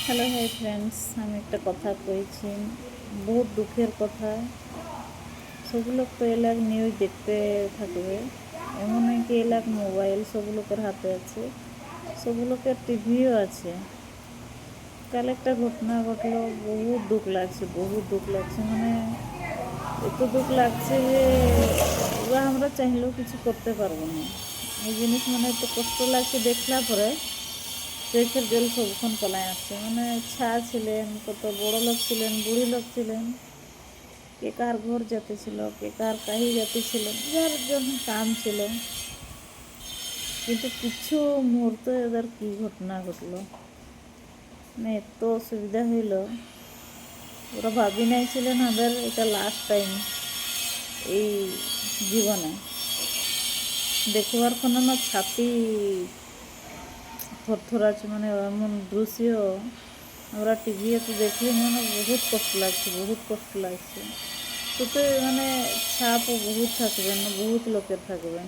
Hello hi friends, আমি একটা কথা কইছি, বহুত দুঃখের কথা। সব লোক তো এলাক নিউজ দেখতে থাকবে, এমন কি এলাক মোবাইল সব লোকের হাতে আছে, সব লোকের টিভিও আছে। কাল একটা ঘটনা ঘটলো, বহুত দুঃখ লাগছে, বহুত দুঃখ লাগছে, মানে এত দুঃখ লাগছে যে ওরা আমরা চাইলেও কিছু করতে পারবো না। এই জিনিস মানে এত কষ্ট লাগছে দেখলা পরে চোখের জল সবক্ষণ পলায় আসছে। মানে ছা ছিলেন, কত বড় লোক ছিলেন, বুড়ি লোক ছিলেন, কে কার ঘর যেতে ছিল, কে কার কাহি যেতে ছিল, যার যখন কাম ছিল, কিন্তু কিছু মুহূর্তে এদের কি ঘটনা ঘটলো, মানে এত অসুবিধা হইল। ওরা ভাবি নাইছিলেন ওদের এটা লাস্ট টাইম এই জীবনে দেখবার কোনো না ছাতি থরথর আছে। মানে এমন দৃশ্য আমরা টিভিতে দেখলে মানে বহুত কষ্ট লাগছে, বহুত কষ্ট লাগছে। তো মানে ছাপও বহুত থাকবেন, বহুত লোকের থাকবেন,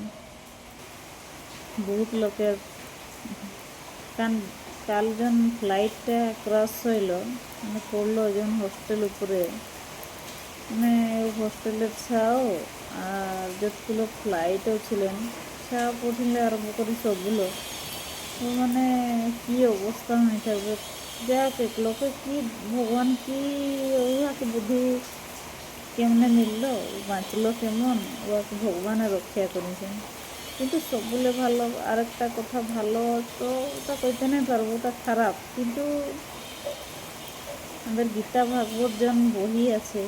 বহুত লোকের। কারণ কাল যখন ফ্লাইটটা ক্রস হইল, মানে পড়লো যখন হোস্টেল উপরে, মানে হোস্টেলের ছাও আর যতগুলো ফ্লাইটও ছিলেন ছাপ উঠিলে আরম্ভ করি সবগুলো, তো মানে কি অবস্থা হয়ে থাকবে। যাক এক লোকে কি ভগবান কি ওহাকে বুদ্ধি কেমনে মিলল, বাঁচলো কেমন, ওকে ভগবানের রক্ষা করেছেন। কিন্তু সবগুলো ভালো। আরেকটা কথা ভালো তো ওটা কইতে নাই পারবো, ওটা খারাপ। কিন্তু আমাদের গীতা ভাগবত যেন বহি আছে,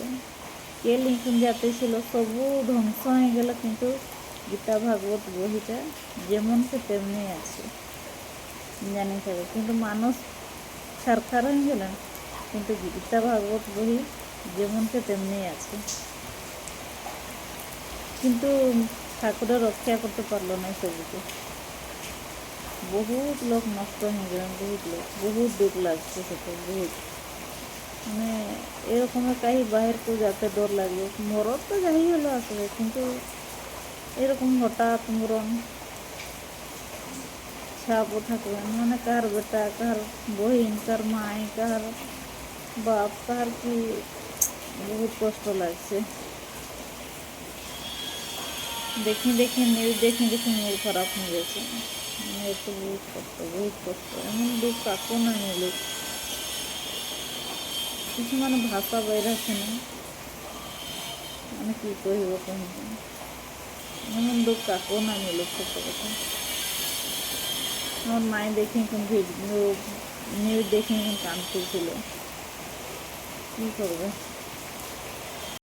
কে লিখন যাতে ছিল সবু ধ্বংস হয়ে গেল, কিন্তু গীতা ভাগবত বহিটা যেমনকে তেমনি আছে জানি থাকে। কিন্তু মানুষ ছারখার হয়ে গেলেন, কিন্তু গীতা ভাগবত বহি যেমনকে তেমনি আছে। কিন্তু ঠাকুরের রক্ষা করতে পারলো না সবুকে। বহুত লোক নষ্ট হয়ে গেলেন, বহুত লোক, বহুত দুঃখ লাগছে সেটা বহুত। মানে এরকমের কাহি বাহিরকেও যাতে ডর লাগবে, মরদ তো যাই হলো আসবে, কিন্তু এরকম হঠাৎ মরণ ছাপও থাকবেন, মানে কার বেটা, কার বহিন, কার মাই, কার বাপ, কার কি, বহুত কষ্ট লাগছে। দেখি দেখি নিউজ দেখি দেখি মূড খারাপ হয়ে গেছে। মানে এত বহুত কষ্ট, বহুত কষ্ট, এমন দুঃখ কাকো না মিলুক। কিছু মানে ভাষা বাইরে আছে না, মানে কি কহিব কহিব, এমন দুঃখ কাকো না মিলুক সত্য কথা। আমার মাই দেখি এখন ভিডিও নিউজ দেখে এখন কাঁদতেছিল, কী করবে।